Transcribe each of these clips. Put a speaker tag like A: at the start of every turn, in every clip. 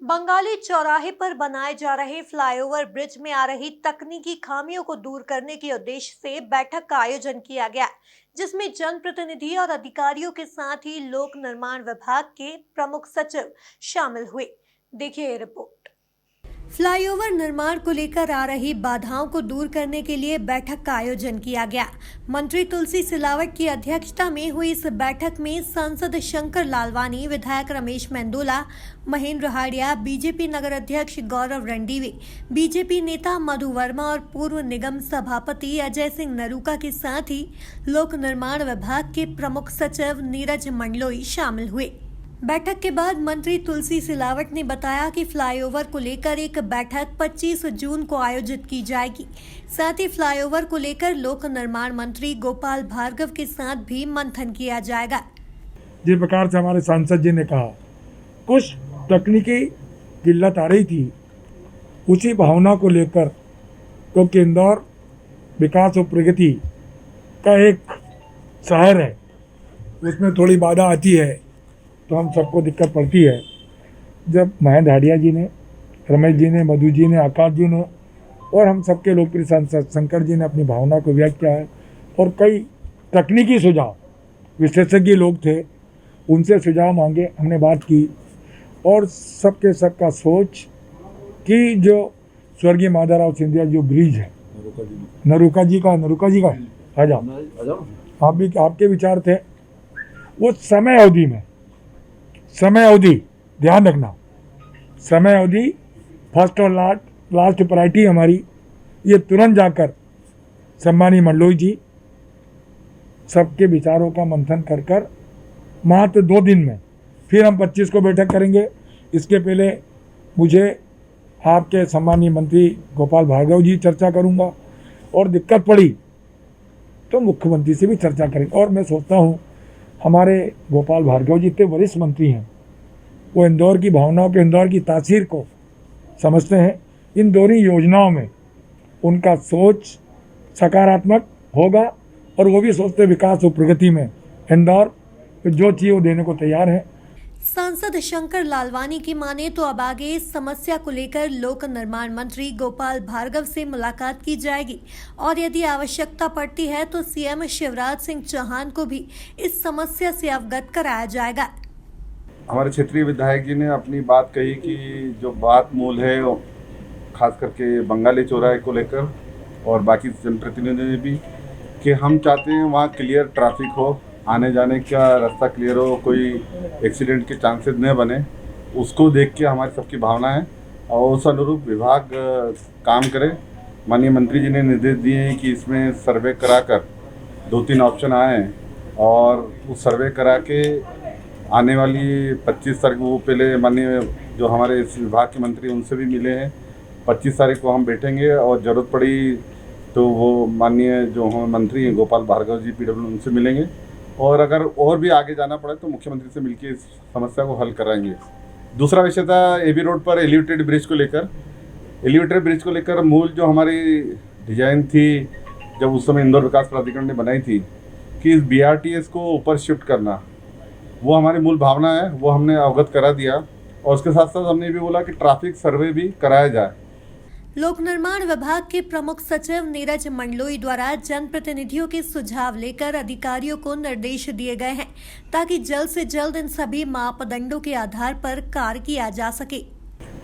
A: बंगाली चौराहे पर बनाए जा रहे फ्लाईओवर ब्रिज में आ रही तकनीकी खामियों को दूर करने के उद्देश्य से बैठक का आयोजन किया गया, जिसमें जनप्रतिनिधि और अधिकारियों के साथ ही लोक निर्माण विभाग के प्रमुख सचिव शामिल हुए। देखिए ये रिपोर्ट। फ्लाईओवर निर्माण को लेकर आ रही बाधाओं को दूर करने के लिए बैठक का आयोजन किया गया। मंत्री तुलसी सिलावट की अध्यक्षता में हुई इस बैठक में सांसद शंकर लालवानी, विधायक रमेश मेंदोला, महेंद्र हाड़िया, बीजेपी नगर अध्यक्ष गौरव रणदीवे, बीजेपी नेता मधु वर्मा और पूर्व निगम सभापति अजय सिंह नरूका के साथ ही लोक निर्माण विभाग के प्रमुख सचिव नीरज मंडलोई शामिल हुए। बैठक के बाद मंत्री तुलसी सिलावट ने बताया कि फ्लाईओवर को लेकर एक बैठक 25 जून को आयोजित की जाएगी। साथ ही फ्लाईओवर को लेकर लोक निर्माण मंत्री गोपाल भार्गव के साथ भी मंथन किया जाएगा।
B: जिस प्रकार से हमारे सांसद जी ने कहा, कुछ तकनीकी किल्लत आ रही थी, उसी भावना को लेकर, क्योंकि इंदौर विकास और प्रगति का एक शहर है, उसमें थोड़ी बाधा आती है तो हम सबको दिक्कत पड़ती है। जब महेंद्र हाड़िया जी ने, रमेश जी ने, मधु जी ने, आकाश जी ने और हम सबके लोकप्रिय सांसद शंकर जी ने अपनी भावना को व्यक्त किया है और कई तकनीकी सुझाव, विशेषज्ञ लोग थे, उनसे सुझाव मांगे, हमने बात की और सबके सबका सोच कि जो स्वर्गीय माधवराव सिंधिया जो ब्रिज है नरूका जी का आ जाओ, आप भी, आपके विचार थे, वो समय अवधि ध्यान रखना, समय अवधि फर्स्ट और लास्ट प्रायोरिटी हमारी, ये तुरंत जाकर सम्मानीय मंडलोई जी सबके विचारों का मंथन कर मात्र 2 दिन में फिर हम 25 को बैठक करेंगे। इसके पहले मुझे आपके सम्मानीय मंत्री गोपाल भार्गव जी चर्चा करूंगा और दिक्कत पड़ी तो मुख्यमंत्री से भी चर्चा करेंगे। और मैं सोचता हूं हमारे गोपाल भार्गव जी इतने वरिष्ठ मंत्री हैं, वो इंदौर की भावनाओं के, इंदौर की तासीर को समझते हैं। इन दोनों योजनाओं में उनका सोच सकारात्मक होगा और वो भी सोचते विकास और प्रगति में इंदौर जो चाहिए वो देने को तैयार है।
A: सांसद शंकर लालवानी की माने तो अब आगे इस समस्या को लेकर लोक निर्माण मंत्री गोपाल भार्गव से मुलाकात की जाएगी और यदि आवश्यकता पड़ती है तो सीएम शिवराज सिंह चौहान को भी इस समस्या से अवगत कराया जाएगा।
C: हमारे क्षेत्रीय विधायक जी ने अपनी बात कही कि जो बात मूल है खास करके बंगाली चौराहे को लेकर और बाकी जनप्रतिनिधियों ने भी, कि हम चाहते हैं वहाँ क्लियर ट्रैफिक हो, आने जाने का रास्ता क्लियर हो, कोई एक्सीडेंट के चांसेस न बने, उसको देख के हमारी सबकी भावना है और उस अनुरूप विभाग काम करे। माननीय मंत्री जी ने निर्देश दिए हैं कि इसमें सर्वे कराकर 2-3 ऑप्शन आए हैं और उस सर्वे करा के आने वाली 25 तारीख को, वो पहले माननीय जो हमारे इस विभाग के मंत्री उनसे भी मिले हैं, 25 तारीख को हम बैठेंगे और ज़रूरत पड़ी तो वो माननीय जो हम मंत्री हैं गोपाल भार्गव जी पीडब्ल्यू उनसे मिलेंगे और अगर और भी आगे जाना पड़े तो मुख्यमंत्री से मिलकर इस समस्या को हल कराएंगे। दूसरा विषय था एबी रोड पर एलिवेटेड ब्रिज को लेकर मूल जो हमारी डिजाइन थी जब उस समय इंदौर विकास प्राधिकरण ने बनाई थी कि इस BRTS को ऊपर शिफ्ट करना, वो हमारी मूल भावना है, वो हमने अवगत करा दिया और उसके साथ साथ हमने भी बोला कि ट्रैफिक सर्वे भी कराया जाए।
A: लोक निर्माण विभाग के प्रमुख सचिव नीरज मंडलोई द्वारा जनप्रतिनिधियों के सुझाव लेकर अधिकारियों को निर्देश दिए गए हैं ताकि जल्द से जल्द इन सभी मापदंडों के आधार पर कार्य किया जा सके।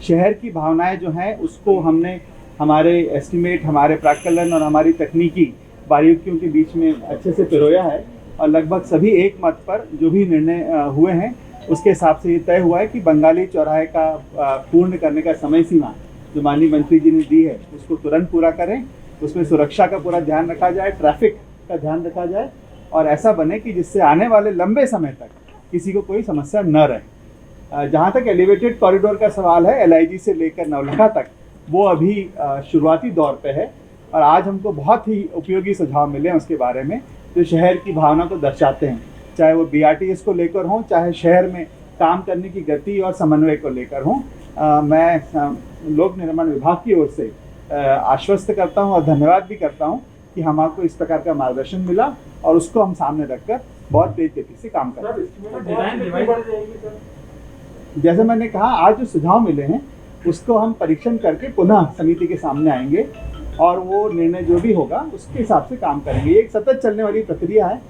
D: शहर की भावनाएं जो हैं उसको हमने हमारे एस्टिमेट, हमारे प्राक्कलन और हमारी तकनीकी बारीकियों के बीच में अच्छे से पिरोया है और लगभग सभी एक मत पर जो भी निर्णय हुए हैं उसके हिसाब से ये तय हुआ है कि बंगाली चौराहे का पूर्ण करने का समय सीमा जो माननीय मंत्री जी ने दी है उसको तुरंत पूरा करें। उसमें सुरक्षा का पूरा ध्यान रखा जाए, ट्रैफिक का ध्यान रखा जाए और ऐसा बने कि जिससे आने वाले लंबे समय तक किसी को कोई समस्या न रहे। जहाँ तक एलिवेटेड कॉरिडोर का सवाल है, LIG से लेकर नवलखा तक, वो अभी शुरुआती दौर पे है और आज हमको बहुत ही उपयोगी सुझाव मिले हैं उसके बारे में जो शहर की भावना को दर्शाते हैं, चाहे वो BRTS को लेकर हों, चाहे शहर में काम करने की गति और समन्वय को लेकर हों। मैं लोक निर्माण विभाग की ओर से आश्वस्त करता हूं और धन्यवाद भी करता हूं कि हमको इस प्रकार का मार्गदर्शन मिला और उसको हम सामने रखकर बहुत तेज गति से काम कर रहे हैं। जैसे मैंने कहा, आज जो सुझाव मिले हैं उसको हम परीक्षण करके पुनः समिति के सामने आएंगे और वो निर्णय जो भी होगा उसके हिसाब से काम करेंगे। ये एक सतत चलने वाली प्रक्रिया है।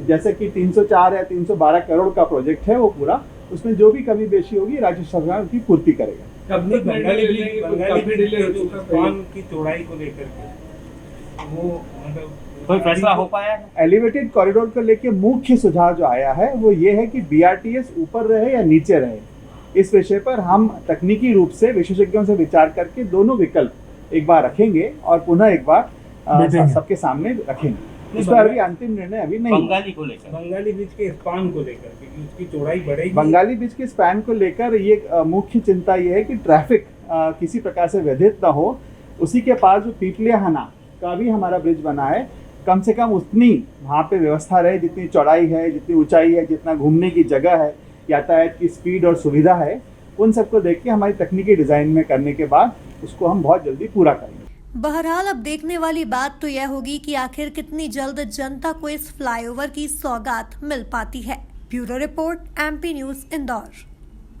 D: जैसे कि 304 या 312 करोड़ का प्रोजेक्ट है वो पूरा, उसमें जो भी कमी बेशी होगी राज्य सरकार उसकी पूर्ति करेगा।
E: बंगाली ब्रिज स्पान की चौड़ाई को लेकर के वो मतलब
F: कोई फैसला हो पाया है?
D: एलिवेटेड कॉरिडोर को लेके मुख्य सुझाव जो आया है वो ये है कि बीआरटीएस ऊपर रहे या नीचे रहे। इस विषय पर हम तकनीकी रूप से विशेषज्ञों से विचार करके दोनों विकल्प एक बार रखेंगे और पुनः एक बार
B: बैठेंगे।
D: सबके सामने रखेंगे। इस पर अभी अंतिम निर्णय अभी नहीं।
F: बंगाली को लेकर,
E: बंगाली ब्रिज के स्पान को लेकर क्योंकि उसकी चौड़ाई बढ़ेगी।
D: बंगाली ब्रिज के स्पैन को लेकर ये मुख्य चिंता ये है कि ट्रैफिक किसी प्रकार से व्यथित ना हो। उसी के पास जो पीपलियाहाना का भी हमारा ब्रिज बना है, कम से कम उतनी वहाँ पे व्यवस्था रहे जितनी चौड़ाई है, जितनी ऊंचाई है, जितना घूमने की जगह है, यातायात की स्पीड और सुविधा है, उन सबको देख के हमारी तकनीकी डिज़ाइन में करने के बाद उसको हम बहुत जल्दी पूरा करेंगे।
A: बहरहाल अब देखने वाली बात तो यह होगी कि आखिर कितनी जल्द जनता को इस फ्लाईओवर की सौगात मिल पाती है। Bureau report, MP news, Indore.